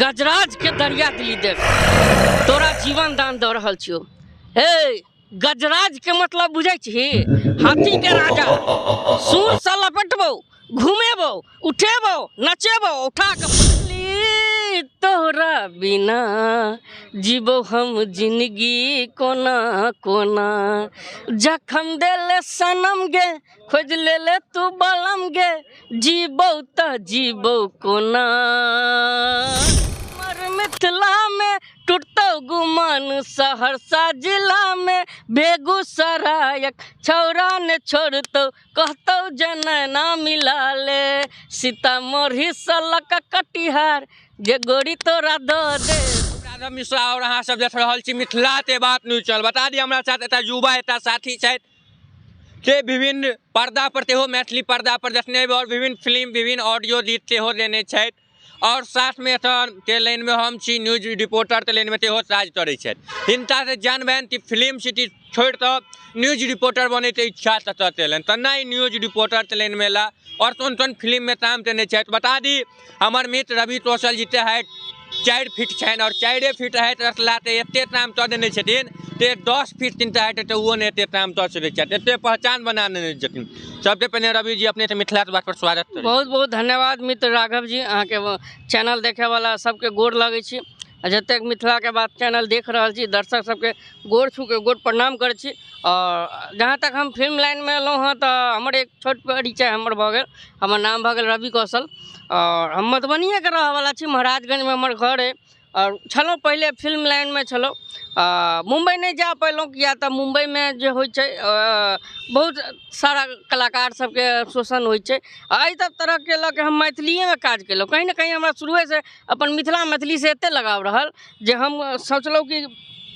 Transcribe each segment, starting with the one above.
गजराज के दरिया दिली देख तोरा जीवन दान दे रहल छियो। हे गजराज के मतलब बुझे छी? हाथी के राजा। सूर से लपेटबो, घुमेबो, उठेबो, नचेबो, उठा के पटली तोरा बिना जीबो हम जिंदगी कोना कोना। जखम देले सनम गे खोज ले तू बलम गे जीबो त जीबो कोना। मिथिला में टूटतो गुमान सहरसा जिला में बेगूसराय छौरा ने छोड़तो कहतो जनना मिला ले। सीतामढ़ी सलक कटिहार जे गोरी तोरा दो दे। राघव मिश्रा और अहाँ सब देख रहल छी मिथिला ते बात न्यूज चैनल। बता दी हमरा साथ एटा युवा एटा साथी छथि के विभिन्न पर्दा पर तेहो मैथिली पर्दा पर देखने और विभिन्न फिल्म विभिन्न ऑडियो गीत तेहो देने छथि और साथ में के लाइन में हम छी न्यूज रिपोर्टर के लाइन में तेहो राज करै छथि। हिनका से जानबनि कि फिल्म सिटी छोड़ तो न्यूज रिपोर्टर बने के इच्छा तत तेलन त नहीं न्यूज रिपोर्टर के लाइन में ला और कौन फिल्म में काम देने छथि। बता दी हमर मित्र रवि कौशल जीते हाइट 4 फीट छनि और 4 फीट हाइट रखला ते एते नाम तो देने छथिन ते 10 फीट 3 हाइट ते वो ने एते नाम तो छथि एते पहचान बना देने छथिन। सबसे पहले रवि जी अपने मिथिला बात पर स्वागत करें। बहुत बहुत धन्यवाद मित्र राघव जी। अहाँ के चैनल देखे वाला सबके गोर लगे छी। जतेक मिथिला के बात चैनल देख रहल छी दर्शक सबके गोर छू के गोर प्रणाम करे छी। और जहाँ तक हम फिल्म लाइन में एलहुँ हँ तो हमर एक छोट परिचय हमर भऽ गेल। हमर नाम भऽ गेल रवि कौशल और हम मधुबनीये के रहे वाला छी। महाराजगंज में हमर घर है और छलहुँ पहले फिल्म लाइन में छलहुँ। मुंबई नहीं जा पैलहुँ किया तो मुंबई में जो होइ छै बहुत सारा कलाकार सबके शोषण होइ छै। एहि सब तरह के लऽ के हम मैथिलीये में काज केलहुँ। कहीं ना कहीं हमरा शुरुए से अपन मिथिला मैथिली से एते लगाव रहल जे हम सोचलहुँ कि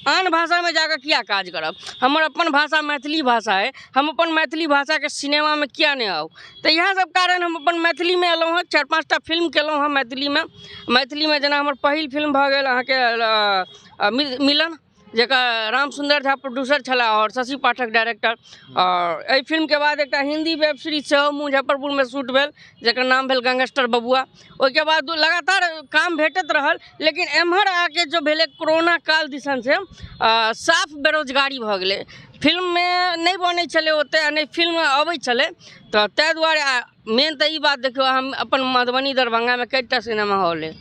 आन भाषा में जाकर क्या काज करब। हमर अपन भाषा मैथिली भाषा है, हम अपन मैथिली भाषा के सिनेमा में किया नहीं आउ। तो यह सब कारण हम अपन मैथिली में एलहुँ हँ। 4-5 टा फिल्म केलहुँ हँ मैथिली में जेना हमर पहिल फिल्म भऽ गेल अहाँके मिलन जकर राम सुंदर झा प्रोड्यूसर छला और शशि पाठक डायरेक्टर। और एहि फिल्म के बाद एक हिंदी वेब सीरीज सेहो मुजफ्फरपुर में शूट भेल जकर नाम भेल गैंगस्टर बबुआ। ओहिके बाद लगातार काम भेटत रहल लेकिन एम्हर आके जो भेले कोरोना काल दिसन से साफ बेरोजगारी भऽ गेलै। फिल्म में नहीं बनै छलै ओते नहीं फिल्म अबै छलै तो ताहि दुआरे मेन तो ई बात देखियो हम अपन मधुबनी दरभंगा में कईटा सिनेमा हॉल है।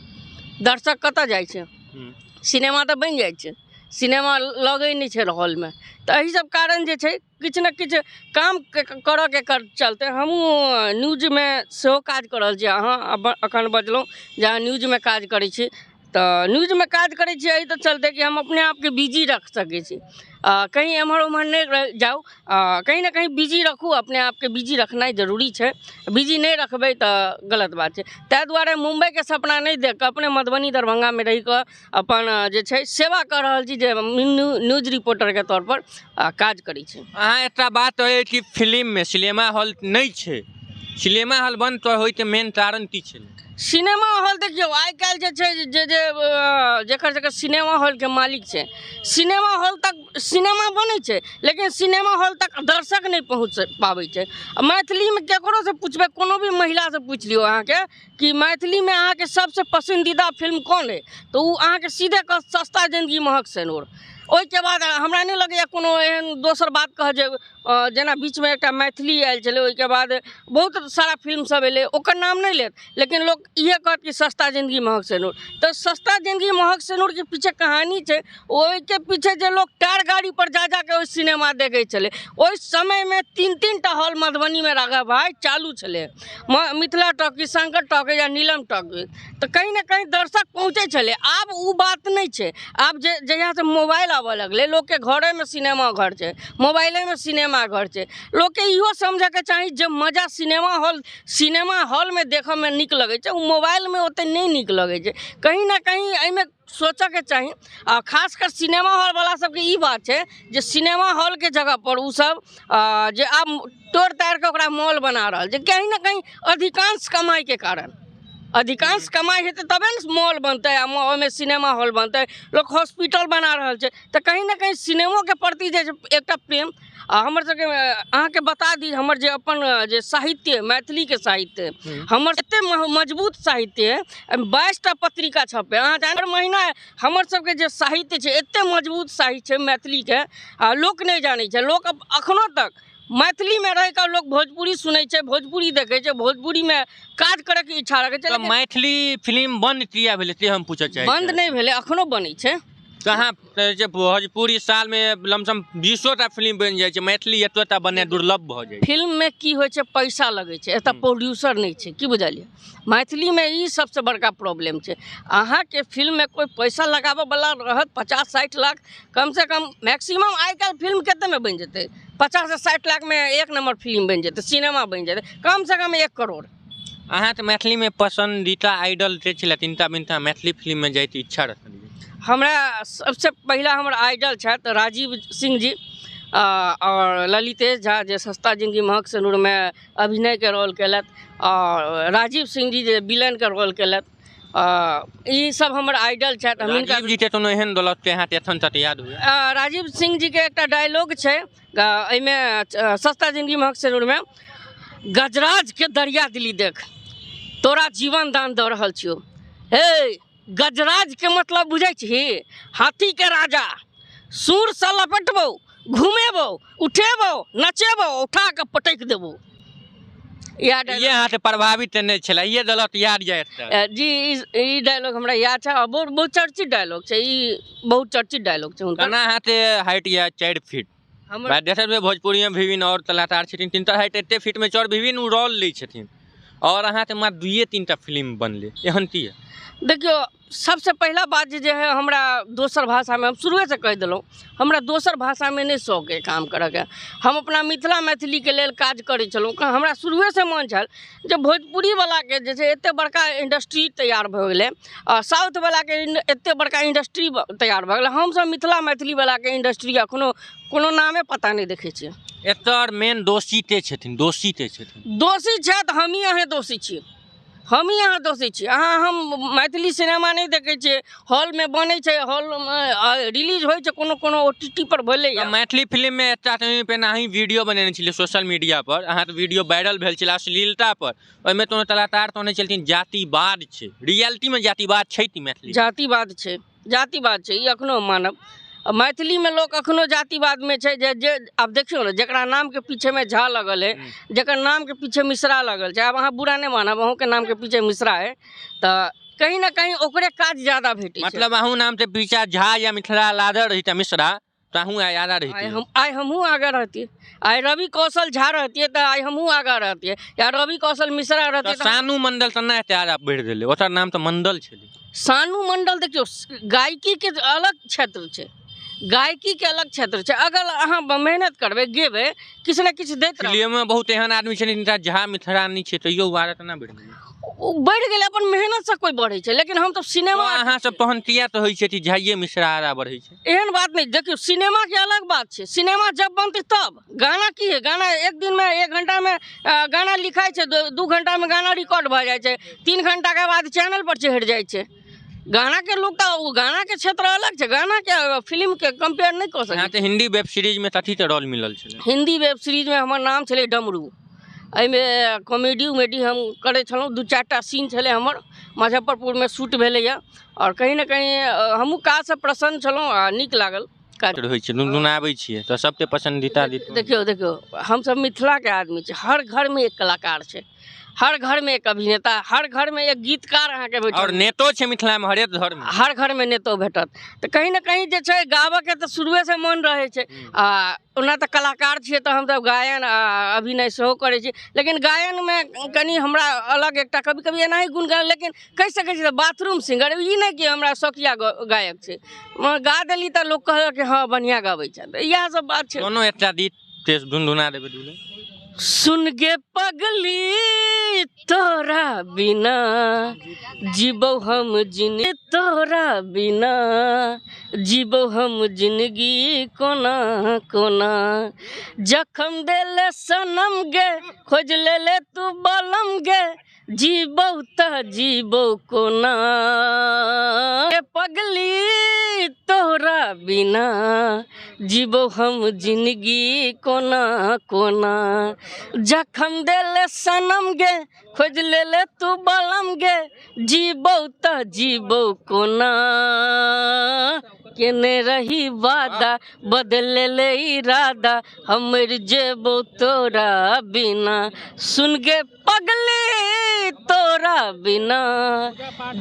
दर्शक कतऽ जाइ छै? सिनेमा तो बनि जाइ छै, सिनेमा लगे नहीं है हॉल में। तो यही सब कारण जे छै किछु न किछु काम करऽ के चलते हमहूँ न्यूज में सेहो काज कर रहल छी। अहाँ अखन बजलहुँ जे अहाँ न्यूज में काज करै छी तो न्यूज में काज करै छी एहि तो चलते कि हम अपने आप के बिजी रख सकै छी। कहीं एम्हर उम्हर नहीं जाऊ, कहीं ना कहीं बिजी रखू। अपने आप के बिजी रखनाइ जरूरी है, बिजी नहीं रखबै तो गलत बात है। ताहि दुआरे मुंबई के सपना नहीं देख के अपने मधुबनी दरभंगा में रही के अपन जे छै सेवा कर रहल छी जे न्यूज रिपोर्टर के तौर पर काज करै छी। अहाँ एकटा बात है कि फिल्म में सिनेमा हॉल नहीं छै, सिनेमा हॉल बंद तो होय के मेन कारण की छै? सिनेमा हॉल देखियो आइ काल्हि जे छै जेकर सिनेमा हॉल के मालिक छै सिनेमा हॉल तक सिनेमा बनै छै लेकिन सिनेमा हॉल तक दर्शक नहीं पहुँच पाबै छै। मैथिली में केकरो से पूछबै, कोनो भी महिला से पूछ लियो अहाँके कि मैथिली में अहाँके सबसे पसंदीदा फिल्म कौन है तो उ अहाँके सीधे कह सस्ता जिंदगी महक सेनुर। ओहिके बाद हमरा नहीं लगैया कोनो एहन दोसर बात कह जे जेना बीच में एक मैथिली आयल छलै ओहिके बाद बहुत सारा फिल्म सब एलै ओकर नाम नहीं लेत लेकिन लोग इहे कहत कि सस्ता जिंदगी महक सेनुर। तो सस्ता जिंदगी महक सेनुर के पीछे कहानी छै। ओहिके पीछे जे लोग टायर गाड़ी पर जा के ओहि सिनेमा देखे छलै ओहि समय में 3-3 टा हॉल मधुबनी में राघव भाई चालू छलै, मिथिला टॉकीज, शंकर टॉकीज या नीलम टॉकीज। तो कहीं ना कहीं दर्शक पहुँचे छलै। आब उ बात नहीं छै। आब जहिया से मोबाइल आबऽ लगलै लोग के घरे में सिनेमा घर छै, मोबाइले में सिनेमा घर छै। लोग के इहो समझे के चाही जे मजा सिनेमा हॉल में देखऽ में नीक लगे छै उ मोबाइल में ओते नहीं नीक लगे छै। कहीं ना कहीं एहिमे सोचऽ के चाही। आ खासकर सिनेमा हॉल वाला सबके ई बात छै जे सिनेमा हॉल के जगह पर उ सब जे आब तोड़ ताड़ के ओकरा मॉल बना रहल छै कहीं ना कहीं अधिकांश कमाई के कारण। अधिकांश कमाई हेतै तबे ने मॉल बनतै आ मॉल में सिनेमा हॉल बनतै, लोग हॉस्पिटल बना रहल छै। तऽ कहीं ना कहीं सिनेमो के प्रति जे एकटा प्रेम हमर सबके अहाँके बता दी, हमर जे अपन जे साहित्य मैथिली के साहित्य हमर एते मजबूत साहित्य 22टा पत्रिका छपे। अहाँ हर महीना हमर सबके जे साहित्य छै एते मजबूत साहित्य छै मैथिली के, लोक नहीं जानै छै। लोक अखनो तक मैथिली में रह कर लोग भोजपुरी सुनै छै, भोजपुरी देखे छै, भोजपुरी में काज करे के इच्छा रखे छै। मैथिली फिल्म बंद किया भेलै से हम पूछे चाहे। बंद नहीं भेलै, अखनो बनै छै। कहाँ भोजपुरी साल में लमसम 20टा फिल्म बन जाए, मैथिली एतोटा बने दुर्लभ भ जाए। फिल्म में की होइ छै, पैसा लगे छै, एत प्रोड्यूसर नहीं छै, की बुझलिए। मैथिली में ई सबसे बड़का प्रॉब्लम छै। अहाँ के फिल्म में कोई पैसा लगाबे वाला रहत 50-60 लाख कम से कम मैक्सिमम। आई कल फिल्म केते में बन जेते, 50 से 60 लाख में एक नंबर फिल्म बन जेते, सिनेमा बन जेते, कम से कम 1 करोड़। अहाँ तो मैथिली में पसंदीदा आइडल जे छलै तीनटा बिनटा मैथिली फिल्म में जाए इच्छा रखलिए। हमरा सबसे पहला हमर आइडल छथि राजीव सिंह जी और ललितेश झा जे सस्ता जिंदगी महक सिनुर में अभिनय के रोल केलथि, और राजीव सिंह जी जे विलेन के रोल केलथि। ई सब हमर आइडल छथि। राजीव जी के तो एहन दौलत के हाथ एखन तक याद हुए। राजीव सिंह जी के एकटा डायलॉग छै एहिमे सस्ता जिंदगी महक सिनुर में, गजराज के दरिया दिली देख तोरा जीवन दान दऽ रहल छियौ। हे गजराज के मतलब बुझै छी, हाथी के राजा। सूर से लपटबो, घुमेबो, उठेबो, नचेबो, उठा के पटक देबो। ये हाथ प्रभावित नहीं छला, ये दौलत याद जाए जी। ई डायलॉग हमरा याद छै, बहुत बहुत चर्चित डायलॉग छै, ई बहुत चर्चित डायलॉग छै हुनकर। कना हाथ हाइट या 4 फीट हमरा देखे में भोजपुरी में विभिन्न और कलाकार छथिन 3टा हाइट एते फीट में 4 विभिन्न रोल लै छथिन, और अहाँ ते मात्र 2-3टा फिल्म बनले एहन की है। देखियो सबसे पहला बात जे है, हमरा दोसर भाषा में हम शुरुए से कह दिलौं, हमरा दोसर भाषा में नहीं शौक है काम करे के। हम अपना मिथिला मैथिली के लेल काज करे छलौं। हमरा शुरुए से मन छल जे भोजपुरी वाला के जे छै एते बड़का इंडस्ट्री तैयार भ गेलै, साउथ वाला के एते बड़का इंडस्ट्री तैयार भ गेलै, हम सब मिथिला मैथिली वाला के इंडस्ट्री अखनो कोनो नामे पता नहीं देखे छियै। एकर मेन दोषी ते छथिन, दोषी ते छथिन। दोषी छै त हम ही अहे दोषी छी, हम ही यहाँ दोषी छी। अहाँ हम मैथिली सिनेमा नहीं देखे छियै, हॉल में बने छै, हॉल में रिलीज होइ छै, कोनो कोनो OTT पर भेलै। मैथिली फिल्म में एकटा पहिने अहीं वीडियो बनेने छलियै सोशल मीडिया पर, अहाँ तो वीडियो वायरल भेल छलै अश्लीलता पर। ओहिमे तो कलाकार तो नहीं चलथिन जातिवाद छै, रियलिटी में जातिवाद छै कि मैथिली जातिवाद छै, जातिवाद छै, ई अखनो मानब। मैथिली में लोग अखनो जातिवाद में छै जे अब देखियो ना, जकरा नाम के पीछे में झा लगल है, जकर नाम के पीछे मिश्रा लगल छै, अब अहाँ बुरा नहीं मानब, अहूँ के नाम के पीछे मिश्रा है, तो कहीं ना कहीं ओकरे काज ज्यादा भेटे। मतलब अहूँ नाम से पीछा झा या मिथिला लादर रही मिश्रा तो अहूँ आगा रहती। आई हमहूँ आगा रहती, आई रवि कौशल झा रहती तो आई हमहूँ आगा रहती, या रवि कौशल मिश्रा रहती। सानू मंडल तो ना त्यार बढ़ दिले, ओकर नाम तो मंडल छलै। सानू मंडल देखियो गायकी के अलग क्षेत्र छै, गायकी के अलग क्षेत्र छै। अगर अहाँ मेहनत करबै, गेबै, किछ ने किछ दैत रहबै। फिल्म में बहुत एहन आदमी छै जिनका झा मिथिला नहीं छै, तैयो बारत ना बढ़ गेलै। बढ़ गेलै, अपन मेहनत से कोई बढ़े छै, लेकिन हम तो सिनेमा अहाँ सब पहनतिया तो होइ छै कि झाइये मिश्रा आरा बढ़े छै, एहन बात नहीं। देखियो सिनेमा के अलग बात छै, सिनेमा जब बनते तब। गाना की है, गाना एक दिन में 1 घंटा में गाना लिखाई छै, 2 घंटा में गाना रिकॉर्ड भ जाए छै, 3 घंटा के बाद चैनल पर चढ़ जाए छै। गाना के लोग तो गाना के क्षेत्र अलग छै, गाना के फिल्म के कंपेयर नहीं कर सकते। हिंदी वेब सीरीज में कथी के रोल मिलल छलै? हिंदी वेब सीरीज में हमर नाम छलै डमरू। एहिमे कॉमेडी उमेडी हम करे छलौं, 2-4टा सीन छलै हमर, मुजफ्फरपुर में शूट भेलैया, और कहीं ना कहीं हमहूँ काज से प्रसन्न छलौं आ नीक लागल। होइ छै गुनगुनाबै छियै तो सबके पसंदीदा। देखियो हम सब मिथिला के आदमी छै, हर घर में एक कलाकार छै, हर घर में एक अभिनेता, हर घर में एक गीतकार अहाँ के भेटत, और नेतो छै मिथिला में, हरेक घर में हर घर में नेतो भेटत। तो कहीं ना कहीं जे छै गाबऽ के तो शुरुए से मन रहे छै, आ ओना तो कलाकार छियै तो हम सब गायन अभिनय सेहो करै छी, लेकिन गायन में कनी हमरा अलग एकटा कभी कभी एनाही गुनगान, लेकिन कहि सकै छी बाथरूम सिंगर, ई नहीं कि हमरा शौकिया गायक छै, गा देली तो लोग कहलक कि हाँ बढ़िया गाबै छै, इएह सब बात छै। कोनो एकटा गीत गुनगुना देबै दुले। सुन गे पगली तोरा बिना जीबो हम जिंदगी तोरा बिना जीबो हम जिंदगी कोना कोना जखम देले सनम गे खोज ले ले तू बलम गे जीबो त जीबो कोना ए पगली तोरा बिना जीबो हम जिंदगी कोना कोना जखम देले सनम गे खोज ले ले तू बलम गे जीबो त जीबो कोना केने रही वादा बदल ले इरादा हमर जेबो तोरा बिना सुन गे पगली तोरा बिना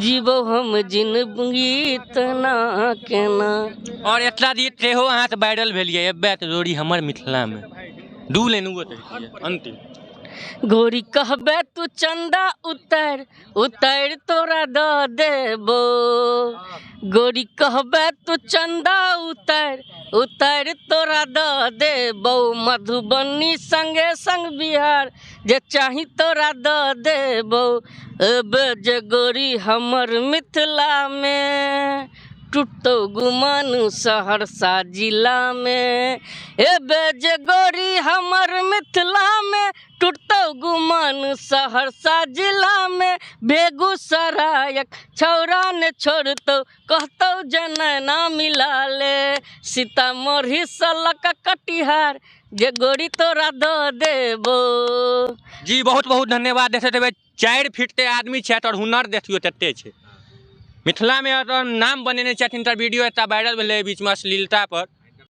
जीबो हम जिंदगी तना केना। और इतना गीत सेहो अहाँ से वायरल भेलिए एबे त जोड़ी हमर मिथिला में दू लाइन वो अंतिम गोरी कहबे तू चंदा उतर उतर तोरा द देबो गोरी कहबे तू चंदा उतर उतर तोरा द देबो मधुबनी संगे संग बिहार जे चाही तोरा द देबो अब जे गोरी हमर मिथिला में टूटो गुमान सहरसा जिला में एबे जे गोरी हमर मिथिला में टूटो गुमान सहरसा जिला में बेगूसरायक छौरा ने छोड़तो कहतो जनैना मिला ले सीतामढ़ी सलक कटिहार जे गोरी तोरा द देबो। जी बहुत बहुत धन्यवाद देते देवे 4 फीट के आदमी छे और हुनर देखियो तते छे मिथिला में नाम बनेने छथिन त वीडियो एता वायरल भेलै बीच में अश्लीलता पर